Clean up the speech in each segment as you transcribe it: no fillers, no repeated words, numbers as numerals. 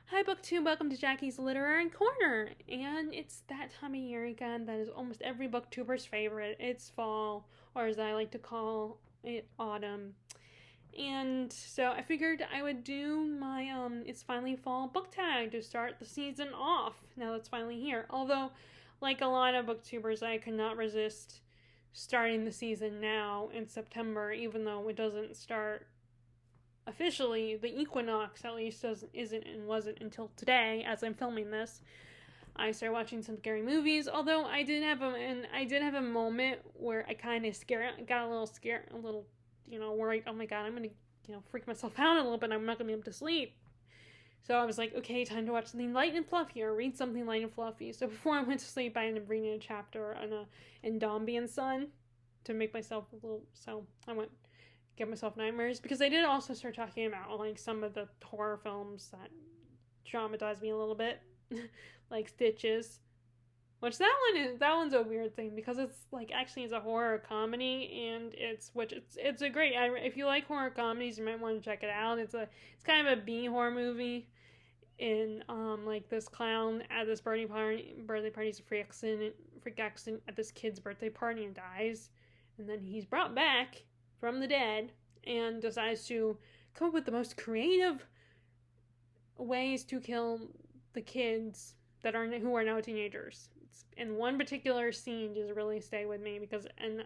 Hi, BookTube. Welcome to Jackie's Literary Corner. And it's that time of year again that is almost every BookTuber's favorite. It's fall, or as I like to call it, autumn. And so I figured I would do my It's Finally Fall book tag to start the season off now that's finally here. Although, like a lot of booktubers, I could not resist starting the season now in September, even though it doesn't start officially. The equinox at least isn't and wasn't until today as I'm filming this. I started watching some scary movies, although I did have a moment where I kind of got a little scared, a little, worried. Oh my god, I'm gonna, freak myself out a little bit. I'm not gonna be able to sleep. So I was like, okay, time to watch something light and fluffy or read something light and fluffy. So before I went to sleep, I ended up reading a chapter in Dombey and Son to make myself a little. So I went give myself nightmares because I did also start talking about like some of the horror films that traumatized me a little bit, like Stitches. Which that one's a weird thing because it's like actually it's a horror comedy and it's a great if you like horror comedies you might want to check it out. It's kind of a B horror movie in like this clown at this birthday party's a freak accident at this kid's birthday party and dies, and then he's brought back from the dead and decides to come up with the most creative ways to kill the kids who are now teenagers. And one particular scene just really stayed with me and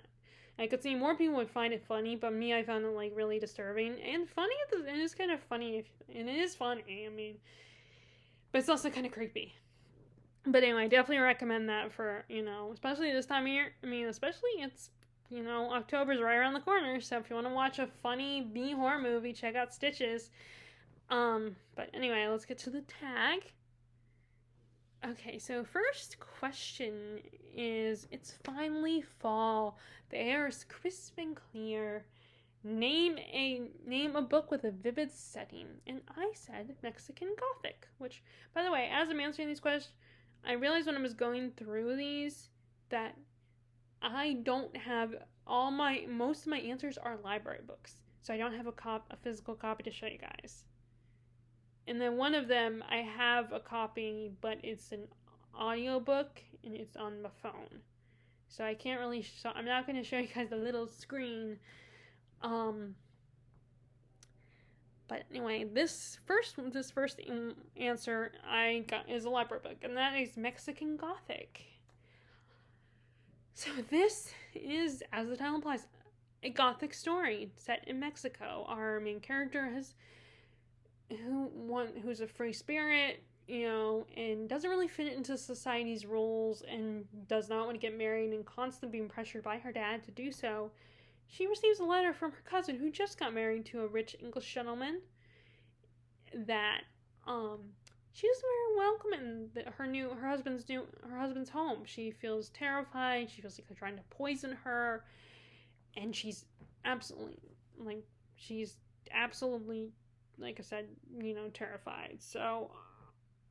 I could see more people would find it funny, but me, I found it like really disturbing and funny. It is kind of funny, and it is funny. I mean, but it's also kind of creepy. But anyway, I definitely recommend that for especially this time of year. I mean, especially it's October's right around the corner, so if you want to watch a funny B horror movie, check out Stitches. But anyway, let's get to the tag. Okay, so first question is, it's finally fall. The air is crisp and clear. Name a book with a vivid setting. And I said Mexican Gothic, which, by the way, as I'm answering these questions, I realized when I was going through these that I don't have most of my answers are library books. So I don't have a physical copy to show you guys. And then one of them, I have a copy, but it's an audiobook and it's on my phone. So I can't really I'm not going to show you guys the little screen. But anyway, this first answer I got is a library book, and that is Mexican Gothic. So this is, as the title implies, a Gothic story set in Mexico. Our main character who's a free spirit, and doesn't really fit into society's rules and does not want to get married and constantly being pressured by her dad to do so. She receives a letter from her cousin who just got married to a rich English gentleman that she doesn't very welcome in her husband's home. She feels terrified. She feels like they're trying to poison her, and she's absolutely like I said, terrified. So,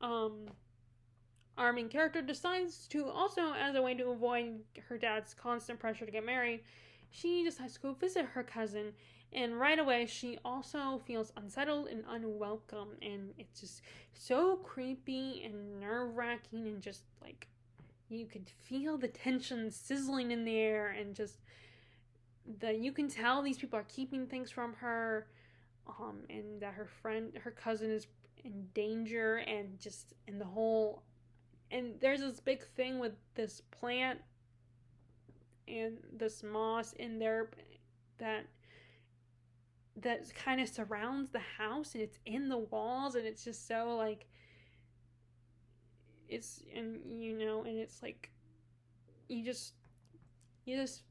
our main character decides to also, as a way to avoid her dad's constant pressure to get married, she decides to go visit her cousin. And right away, she also feels unsettled and unwelcome. And it's just so creepy and nerve-wracking. And just like, you could feel the tension sizzling in the air. And just you can tell these people are keeping things from her. And that her cousin is in danger. And there's this big thing with this plant and this moss in there that kind of surrounds the house, and it's in the walls, and it's just so like and it's like you just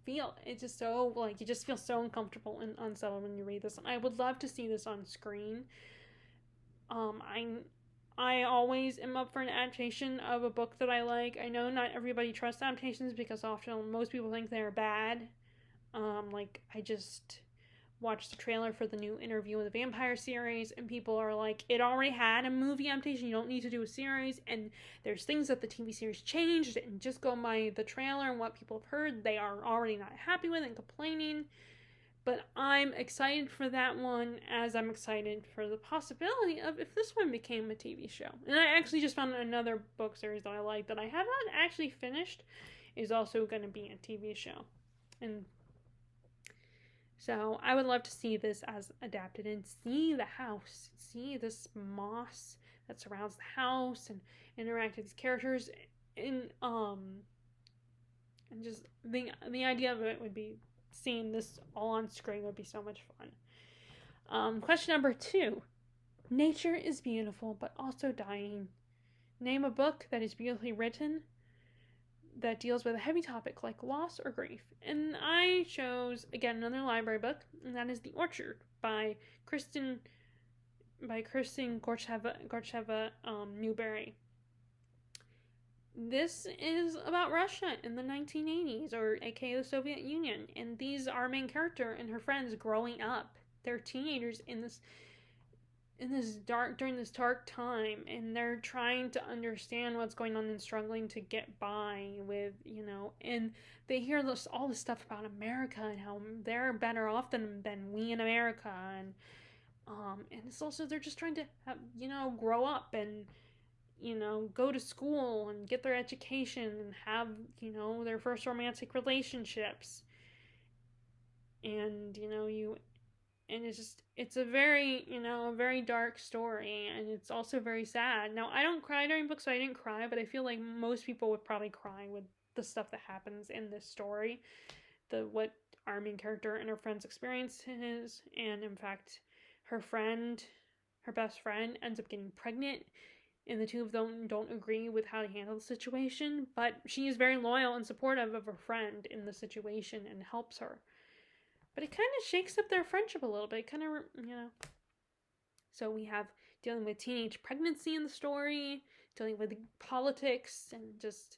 feel it's just so like you just feel so uncomfortable and unsettled when you read this. I would love to see this on screen. I always am up for an adaptation of a book that I like. I know not everybody trusts adaptations because often most people think they're bad. I just watched the trailer for the new Interview with the Vampire series, and people are like, it already had a movie adaptation, you don't need to do a series, and there's things that the TV series changed, and just go by the trailer and what people have heard, they are already not happy with and complaining. But I'm excited for that one, as I'm excited for the possibility of if this one became a TV show. And I actually just found another book series that I like that I have not actually finished is also going to be a TV show. And so I would love to see this as adapted and see the house, see this moss that surrounds the house and interact with these characters and just the idea of it would be seeing this all on screen would be so much fun. Question number 2. Nature is beautiful but also dying. Name a book that is beautifully written that deals with a heavy topic like loss or grief. And I chose, again, another library book, and that is The Orchard by Kristen Gorcheva Newberry. This is about Russia in the 1980s, or aka the Soviet Union, and these our main character and her friends growing up. They're teenagers during this dark time, and they're trying to understand what's going on and struggling to get by with, and they hear all this stuff about America and how they're better off than we in America, and it's also they're just trying to have, grow up and go to school and get their education and have, their first romantic relationships. And, and it's a very, a very dark story, and it's also very sad. Now, I don't cry during books, so I didn't cry, but I feel like most people would probably cry with the stuff that happens in this story, what our main character and her friend's experience is, and in fact, her best friend, ends up getting pregnant, and the two of them don't agree with how to handle the situation, but she is very loyal and supportive of her friend in the situation and helps her. But it kind of shakes up their friendship a little bit, So we have dealing with teenage pregnancy in the story, dealing with politics, and just,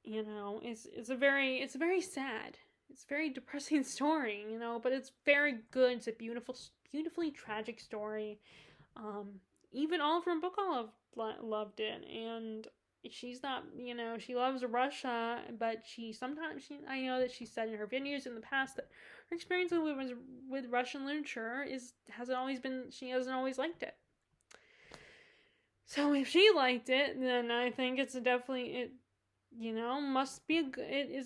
it's a very sad, it's a very depressing story, but it's very good. It's a beautifully tragic story. Even Oliver and Bookoff loved it, and she's not, she loves Russia, but I know that she said in her videos in the past that her experience with Russian literature hasn't always liked it. So if she liked it, then I think it is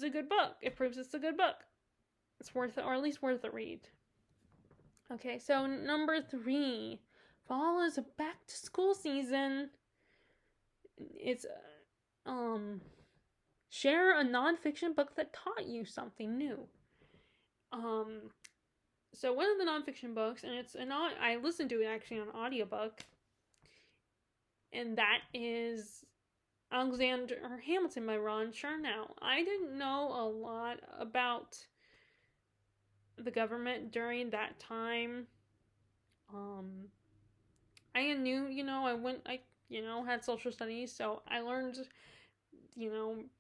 a good book. It proves it's a good book. It's worth it, or at least worth a read. Okay, so number 3. Fall is a back to school season. It's share a nonfiction book that taught you something new. So one of the nonfiction books, and I listened to it actually on audiobook, and that is Alexander Hamilton by Ron Chernow. I didn't know a lot about the government during that time. I knew, I had social studies, so I learned,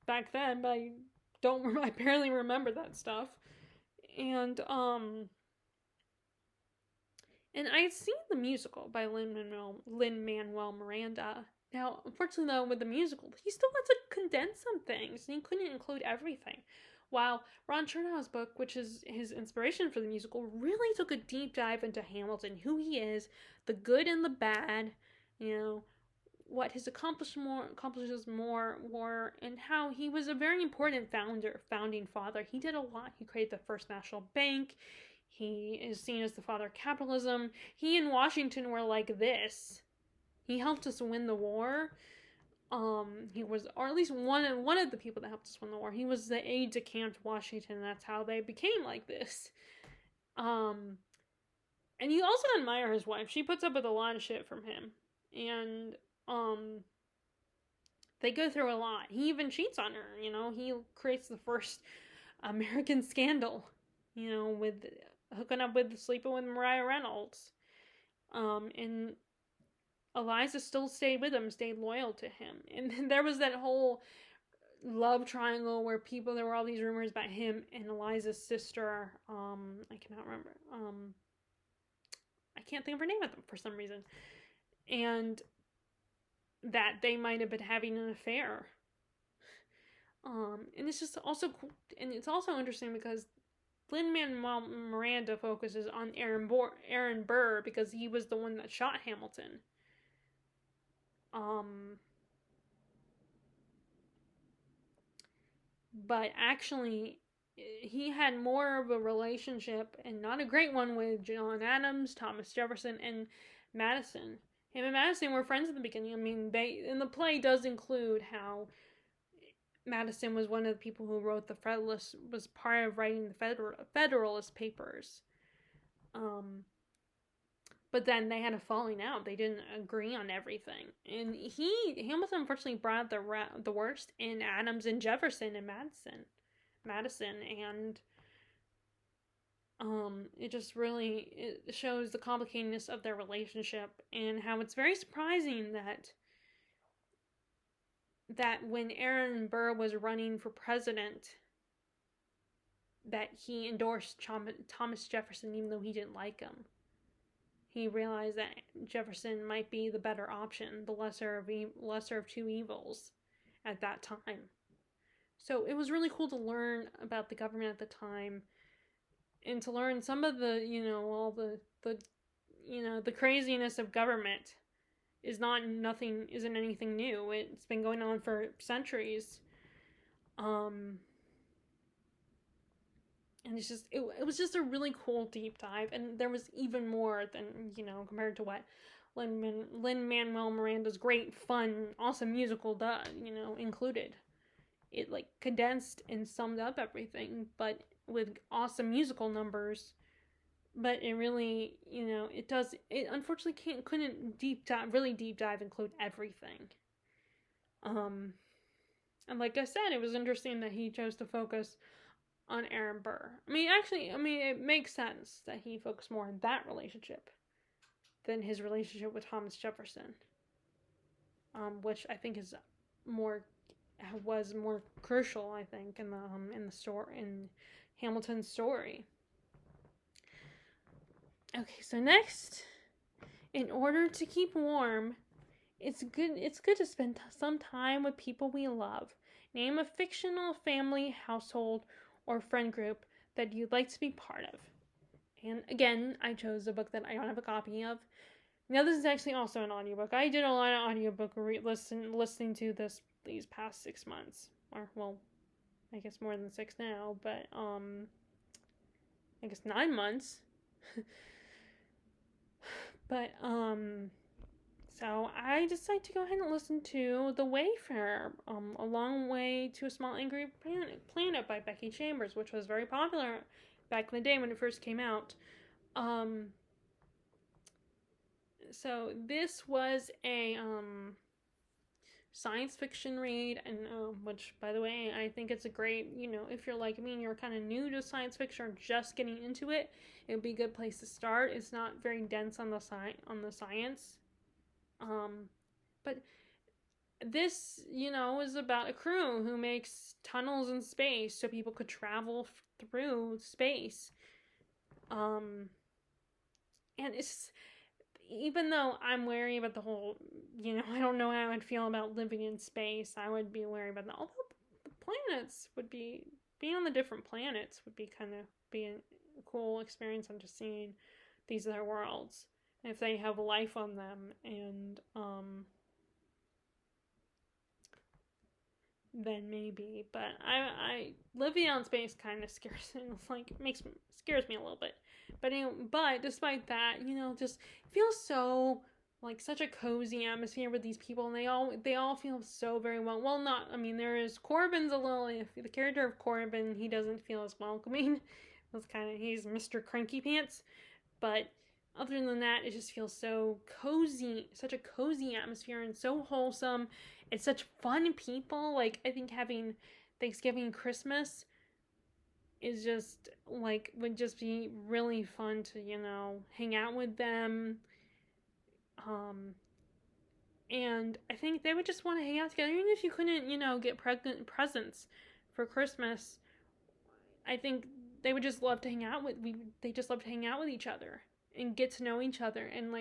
back then, but I barely remember that stuff. And I had seen the musical by Lin-Manuel Miranda. Now, unfortunately, though, with the musical, he still had to condense some things, and he couldn't include everything. While Ron Chernow's book, which is his inspiration for the musical, really took a deep dive into Hamilton, who he is, the good and the bad, what his accomplishments were, and how he was a very important founding father. He did a lot. He created the first national bank. He is seen as the father of capitalism. He and Washington were like this. He helped us win the war. He was, or at least one of the people that helped us win the war. He was the aide-de-camp to Washington, and that's how they became like this. And you also admire his wife. She puts up with a lot of shit from him. And, they go through a lot. He even cheats on her, He creates the first American scandal, with sleeping with Mariah Reynolds. And Eliza still stayed with him, stayed loyal to him. And there was that whole love triangle where there were all these rumors about him and Eliza's sister. I cannot remember. I can't think of her name for some reason. And that they might have been having an affair. And it's just also cool. And it's also interesting because Lin-Manuel Miranda focuses on Aaron Burr because he was the one that shot Hamilton. But actually, he had more of a relationship, and not a great one, with John Adams, Thomas Jefferson, and Madison. Him and Madison were friends at the beginning. I mean, in the play does include how Madison was one of the people who wrote the Federalist, was part of writing the Federalist Papers. But then they had a falling out. They didn't agree on everything. And Hamilton unfortunately brought the worst in Adams and Jefferson and Madison. And it just really, it shows the complicatedness of their relationship, and how it's very surprising that when Aaron Burr was running for president, that he endorsed Thomas Jefferson, even though he didn't like him. He realized that Jefferson might be the better option, the lesser of two evils at that time. So it was really cool to learn about the government at the time, and to learn some of the, all the craziness of government isn't anything new. It's been going on for centuries. And it's just, it was just a really cool deep dive, and there was even more than, compared to what Lin-Manuel Miranda's great, fun, awesome musical included. It condensed and summed up everything, but with awesome musical numbers. But it really, it unfortunately couldn't really deep dive include everything. And like I said, it was interesting that he chose to focus on Aaron Burr. It makes sense that he focused more on that relationship than his relationship with Thomas Jefferson, which I think was more crucial, I think, in Hamilton's story. Okay, so next, in order to keep warm, it's good to spend some time with people we love. Name a fictional family, household, or friend group that you'd like to be part of. And again, I chose a book that I don't have a copy of. Now, this is actually also an audiobook. I did a lot of audiobook listening to these past 6 months. Or, well, I guess more than 6 now, but, I guess 9 months. But, so I decided to go ahead and listen to The Wayfarer, A Long Way to a Small Angry Planet by Becky Chambers, which was very popular back in the day when it first came out. So this was a science fiction read, and which, by the way, I think it's a great, if you're like me and you're kind of new to science fiction or just getting into it, it would be a good place to start. It's not very dense on the science. But this, is about a crew who makes tunnels in space so people could travel through space. And it's, even though I'm wary about the whole, I don't know how I'd feel about living in space. I would be wary about that. Although the planets being on the different planets would be kind of a cool experience. I'm just seeing these other worlds, if they have life on them, and then maybe. But I living on space kind of scares me a little bit. But despite that, just feels so such a cozy atmosphere with these people, and they all feel so very well. Well, not, there is Corbin's a little, the character of Corbin, he doesn't feel as welcoming. He's Mr. Cranky Pants, but other than that, it just feels so cozy, such a cozy atmosphere, and so wholesome. It's such fun people. I think having Thanksgiving and Christmas is just would just be really fun to hang out with them, and I think they would just want to hang out together, even if you couldn't get presents for Christmas. I think they would just love to hang out with each other and get to know each other, and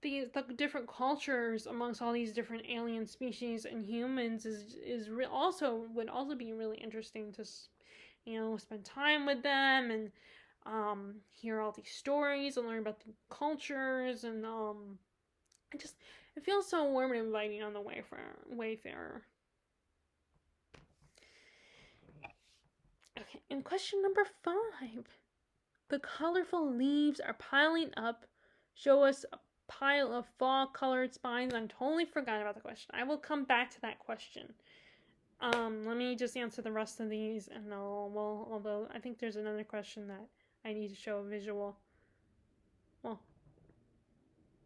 the different cultures amongst all these different alien species and humans would also be really interesting spend time with them and hear all these stories and learn about the cultures. And it feels so warm and inviting on the Wayfarer. Okay, and question number 5. The colorful leaves are piling up. Show us a pile of fall-colored spines. I totally forgot about the question. I will come back to that question. Let me just answer the rest of these, and although I think there's another question that I need to show a visual. Well,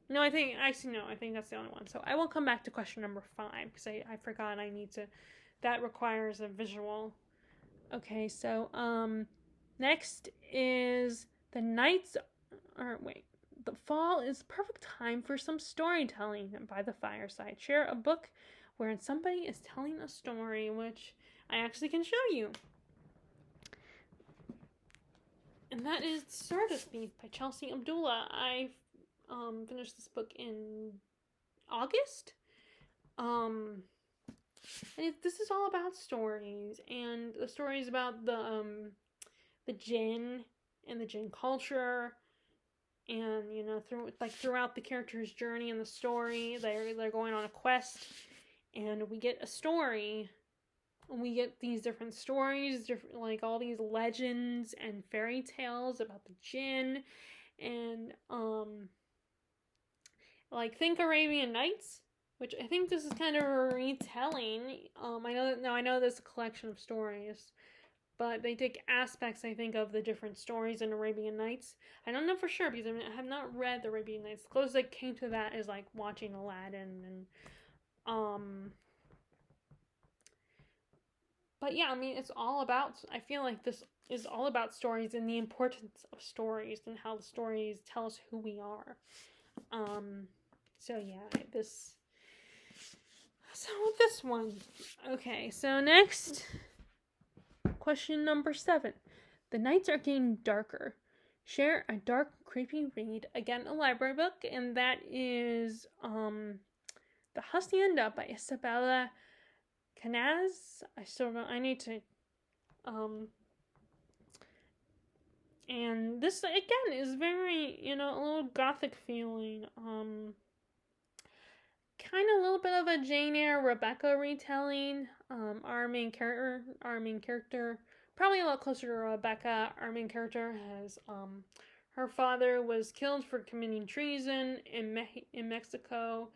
no, I think that's the only one. So I will come back to question number 5 because I forgot that requires a visual. Okay, so next is the fall is the perfect time for some storytelling by the fireside. Share a book wherein somebody is telling a story, which I actually can show you. And that is Stardust Beef by Chelsea Abdullah. I finished this book in August. This is all about stories, and the stories about the djinn and the djinn culture, and throughout the character's journey in the story, they're going on a quest, and we get a story. And we get these different stories, like all these legends and fairy tales about the djinn, and think Arabian Nights, which I think this is kind of a retelling. I know there's a collection of stories, but they take aspects, I think, of the different stories in Arabian Nights. I don't know for sure because I have not read the Arabian Nights. The closest I came to that is like watching Aladdin and But yeah, it's all about. I feel like this is all about stories and the importance of stories and how the stories tell us who we are. So yeah, this one. Okay, so next question number 7. The nights are getting darker. Share a dark, creepy read. Again, a library book, and that is The Hacienda by Isabella Canaz. I still don't. I need to. And this again is very, a little gothic feeling. Kind of a little bit of a Jane Eyre Rebecca retelling. Our main character, probably a lot closer to Rebecca. Our main character has her father was killed for committing treason in Mexico.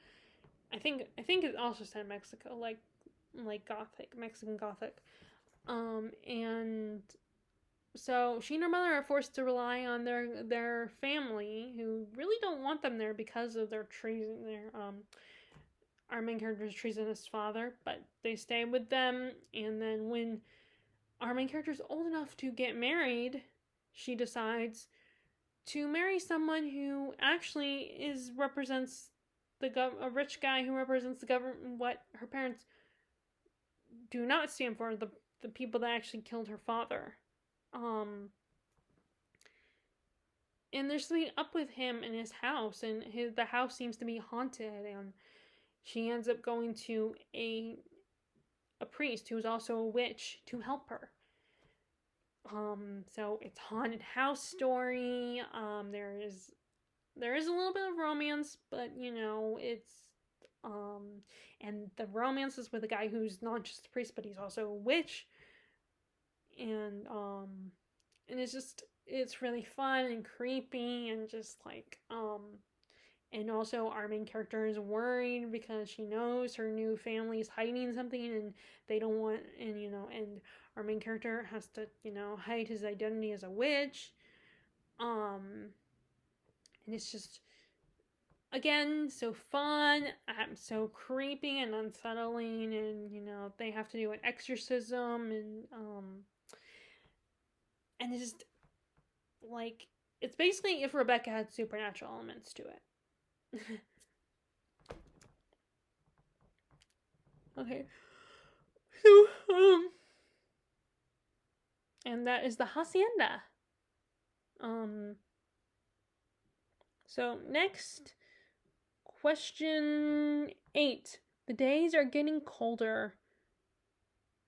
I think it also said Mexico, like Gothic, Mexican Gothic. And so she and her mother are forced to rely on their family, who really don't want them there because of their treason. Our main character's treasonous father, but they stay with them. And then when our main character's old enough to get married, she decides to marry someone who actually represents a rich guy who represents the government, what her parents do not stand for, the people that actually killed her father. And there's something up with him in his house, and the house seems to be haunted, and she ends up going to a priest who's also a witch to help her. So it's a haunted house story. There is a little bit of romance, but it's and the romance is with a guy who's not just a priest, but he's also a witch. And it's really fun and creepy and just and also our main character is worried because she knows her new family is hiding something and they don't want, and our main character has to, hide his identity as a witch. And it's just, again, so fun, so creepy and unsettling, and they have to do an exorcism, and it's just it's basically if Rebecca had supernatural elements to it. Okay, so and that is the Hacienda. So next, question 8. The days are getting colder.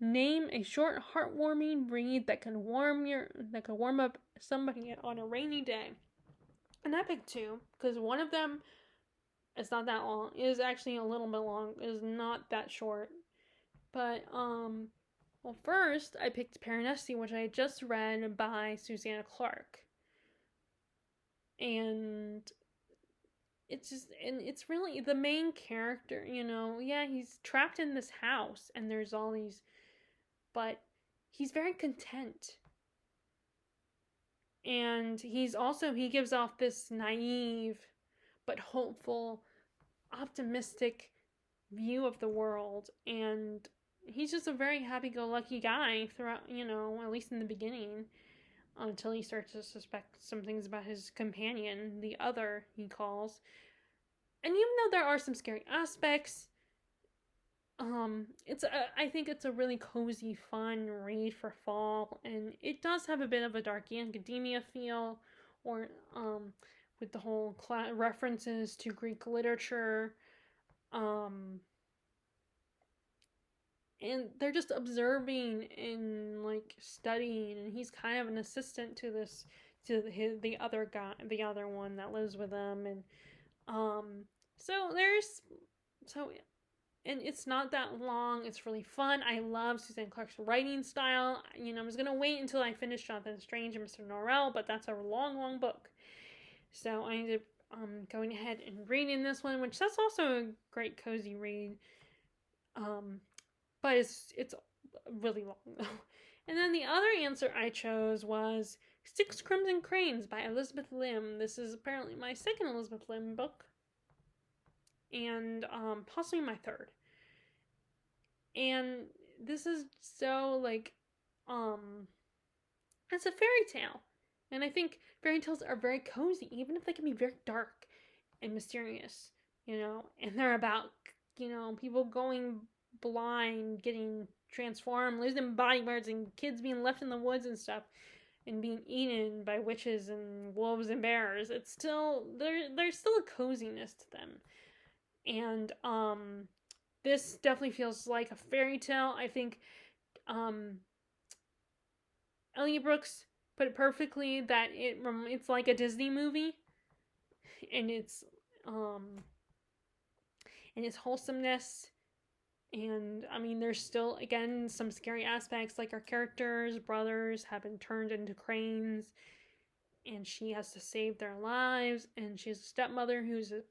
Name a short, heartwarming read that can warm up somebody on a rainy day. And I picked two because one of them is not that long. It is actually a little bit long. It is not that short. But well, first I picked Paranesi, which I just read by Susanna Clark, and it's really the main character. Yeah, he's trapped in this house, and there's all these, but he's very content. And he gives off this naive but hopeful, optimistic view of the world. And he's just a very happy-go-lucky guy throughout, at least in the beginning, until he starts to suspect some things about his companion, the other, he calls. And even though there are some scary aspects, I think it's a really cozy, fun read for fall, and it does have a bit of a dark academia feel, or with the whole references to Greek literature, and they're just observing and like studying, and he's kind of an assistant to the other guy, the other one that lives with him, and and it's not that long. It's really fun. I love Susanna Clark's writing style. I was going to wait until I finished Jonathan Strange and Mr. Norrell, but that's a long, long book. So I ended up going ahead and reading this one, which that's also a great cozy read. But it's really long, though. And then the other answer I chose was Six Crimson Cranes by Elizabeth Lim. This is apparently my second Elizabeth Lim book, and possibly my third. And this is so like it's a fairy tale, and I think fairy tales are very cozy, even if they can be very dark and mysterious, and they're about people going blind, getting transformed, losing body parts, and kids being left in the woods and stuff, and being eaten by witches and wolves and bears. It's still there's still a coziness to them. And this definitely feels like a fairy tale. I think Elliot Brooks put it perfectly that it's like a Disney movie, and its wholesomeness. And there's still, again, some scary aspects, like our characters' brothers have been turned into cranes, and she has to save their lives, and she has a stepmother who's a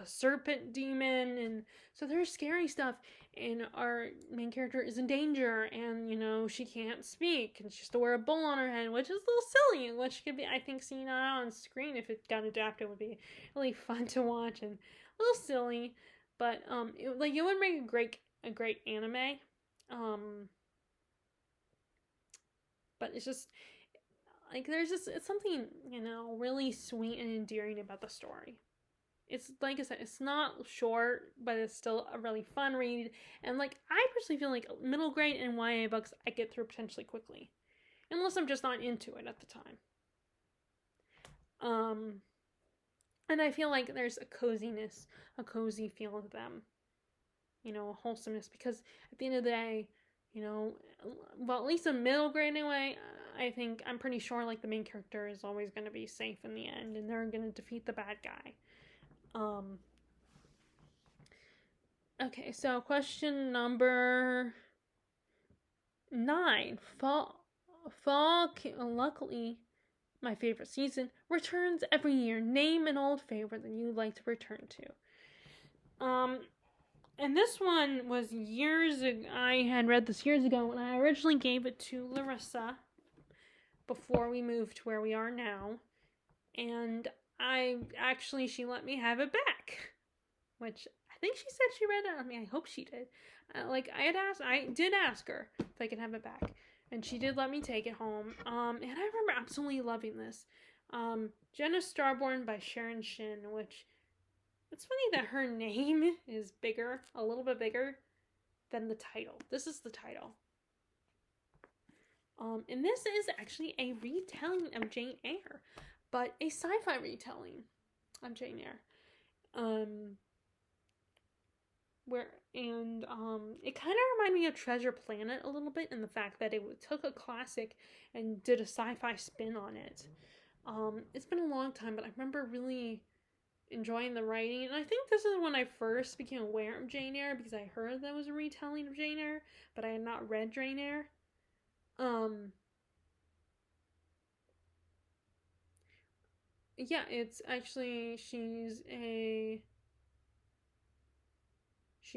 serpent demon, and so there's scary stuff, and our main character is in danger, and she can't speak, and she has to wear a bowl on her head, which is a little silly, which could be, I think, seen on screen if it got adapted would be really fun to watch, and a little silly, but it would make a great anime, but it's just it's something really sweet and endearing about the story. It's like I said, it's not short, but it's still a really fun read, and I personally feel like middle grade and YA books I get through potentially quickly, unless I'm just not into it at the time. And I feel like there's a coziness, a cozy feel to them, a wholesomeness, because at the end of the day, well, at least in middle grade anyway, I'm pretty sure the main character is always going to be safe in the end, and they're going to defeat the bad guy. Okay, so question number 9. Fall, luckily, my favorite season, returns every year. Name an old favorite that you'd like to return to. And this one was years ago. I had read this years ago, and I originally gave it to Larissa before we moved to where we are now. And she let me have it back, which I think she said she read it. I hope she did. I did ask her if I could have it back, and she did let me take it home. And I remember absolutely loving this. Jenna Starborn by Sharon Shin, which, it's funny that her name is a little bit bigger than the title. This is the title. And this is actually a retelling of Jane Eyre, but a sci-fi retelling of Jane Eyre. It kind of reminded me of Treasure Planet a little bit in the fact that it took a classic and did a sci-fi spin on it. It's been a long time, but I remember really enjoying the writing, and I think this is when I first became aware of Jane Eyre, because I heard that was a retelling of Jane Eyre, but I had not read Jane Eyre. Yeah, it's actually she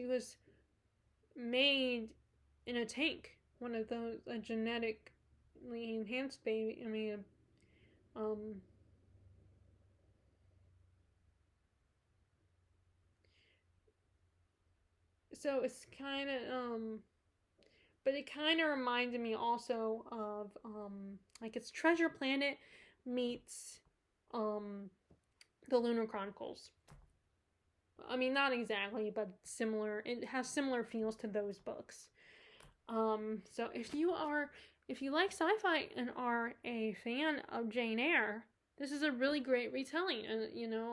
was made in a tank, one of those, a genetically enhanced baby. I mean, so it's kind of but it kind of reminded me also of like it's Treasure Planet meets the Lunar Chronicles. I mean, not exactly, but similar. It has similar feels to those books. So if you like sci-fi and are a fan of Jane Eyre, this is a really great retelling. And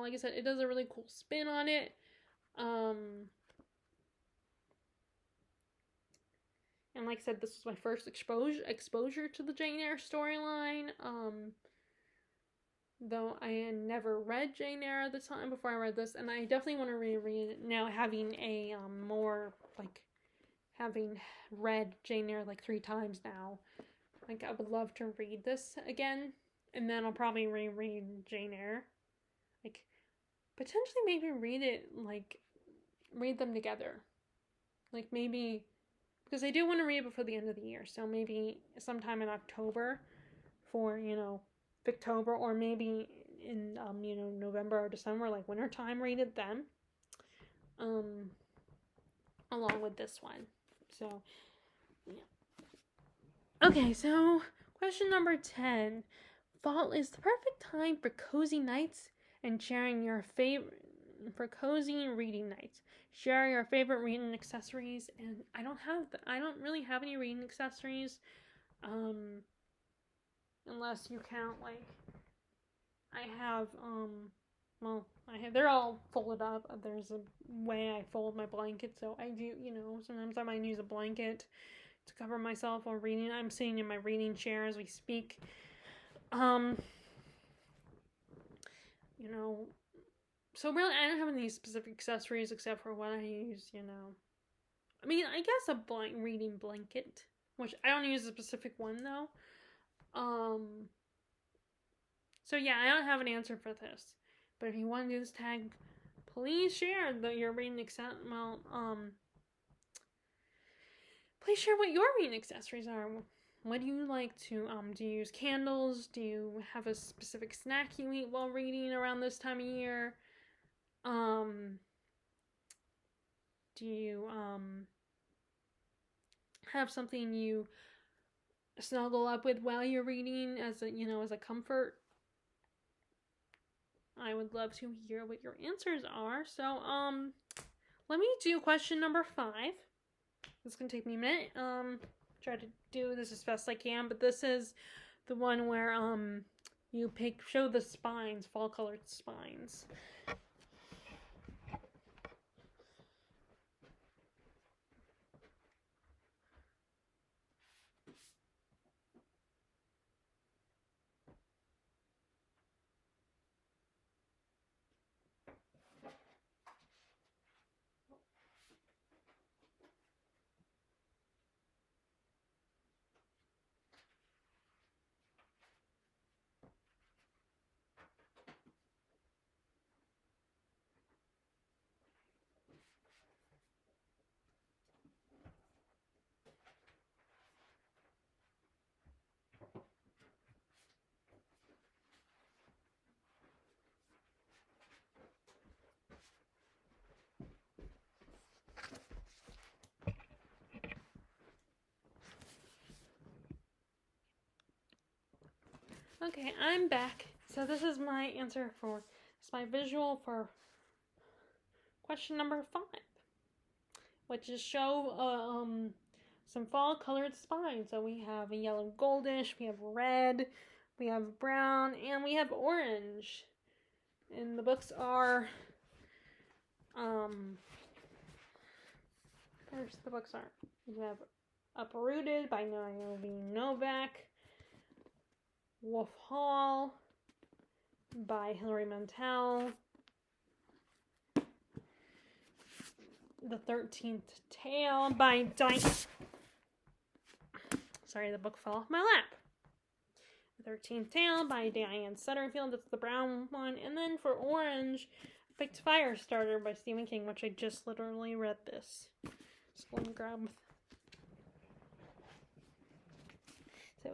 like I said, it does a really cool spin on it. And like I said, this was my first exposure to the Jane Eyre storyline. Though I had never read Jane Eyre at the time before I read this, and I definitely want to reread it now, having a more like having read Jane Eyre like 3 times now. Like, I would love to read this again, and then I'll probably reread Jane Eyre. Like, potentially maybe read them together. Like, maybe, because I do want to read it before the end of the year, so maybe sometime in October for, Victober, or maybe in, November or December, like wintertime, read it then. Along with this one. So, yeah. Okay, so question number 10. Fall is the perfect time for cozy nights and sharing your favorite for cozy reading nights. Share your favorite reading accessories, and I don't really have any reading accessories, unless you count like they're all folded up. There's a way I fold my blanket, so I do, sometimes I might use a blanket to cover myself while reading. I'm sitting in my reading chair as we speak. So really I don't have any specific accessories except for what I use, I mean, I guess a reading blanket, which I don't use a specific one though. So yeah, I don't have an answer for this. But if you want to do this tag, please share your reading please share what your reading accessories are. What do you like to, do you use candles? Do you have a specific snack you eat while reading around this time of year? Do you, have something you snuggle up with while you're reading as a comfort? I would love to hear what your answers are. So, let me do question number 5. This is gonna take me a minute. Try to do this as best I can, but this is the one where you show the spines, fall colored spines. Okay, I'm back. So this is my answer it's my visual for question number 5, which is show some fall colored spines. So we have a yellow goldish, we have red, we have brown, and we have orange. And the books are Here's the books are. You have Uprooted by Naomi Novak, Wolf Hall by Hilary Mantel, The 13th Tale by Diane. Sorry, the book fell off my lap. The 13th Tale by Diane Sutterfield. That's the brown one. And then for orange, I picked Firestarter by Stephen King, which I just literally read this. Just going to grab. So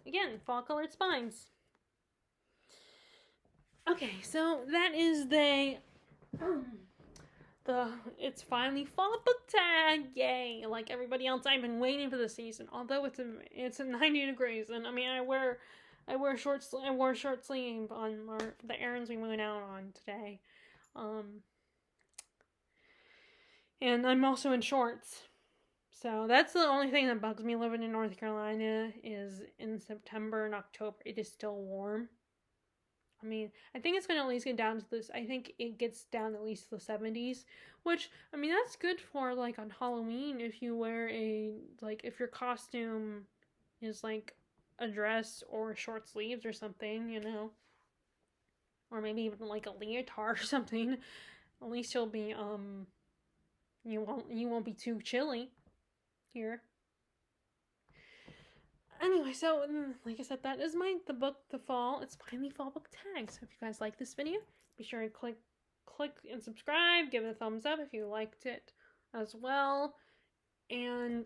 again, fall colored spines. Okay, so that is it's finally fall book tag, yay! Like everybody else, I've been waiting for the season. Although it's 90 degrees, and I mean I wore short sleeve on the errands we went out on today, and I'm also in shorts. So that's the only thing that bugs me living in North Carolina is in September and October it is still warm. I mean, I think it's going to at least get down to this. I think it gets down at least to the 70s, which, I mean, that's good for, like, on Halloween if you wear if your costume is, like, a dress or short sleeves or something, you know, or maybe even, like, a leotard or something. At least you'll be, you won't be too chilly here. Anyway, so like I said, that is the book, The Fall. It's finally fall book tag. So if you guys like this video, be sure to click and subscribe. Give it a thumbs up if you liked it as well. And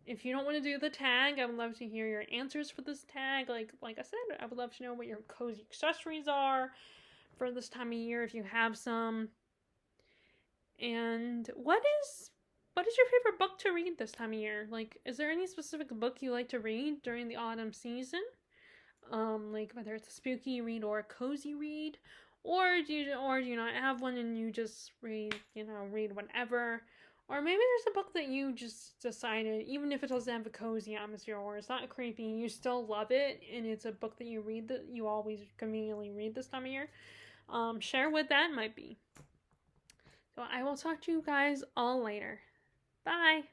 if you don't want to do the tag, I would love to hear your answers for this tag. Like I said, I would love to know what your cozy accessories are for this time of year if you have some. And what is your favorite book to read this time of year? Like, is there any specific book you like to read during the autumn season? Like whether it's a spooky read or a cozy read, or do you not have one and you just read whatever? Or maybe there's a book that you just decided, even if it doesn't have a cozy atmosphere or it's not creepy, you still love it, and it's a book that you read that you always conveniently read this time of year. Share what that might be. So I will talk to you guys all later. Bye!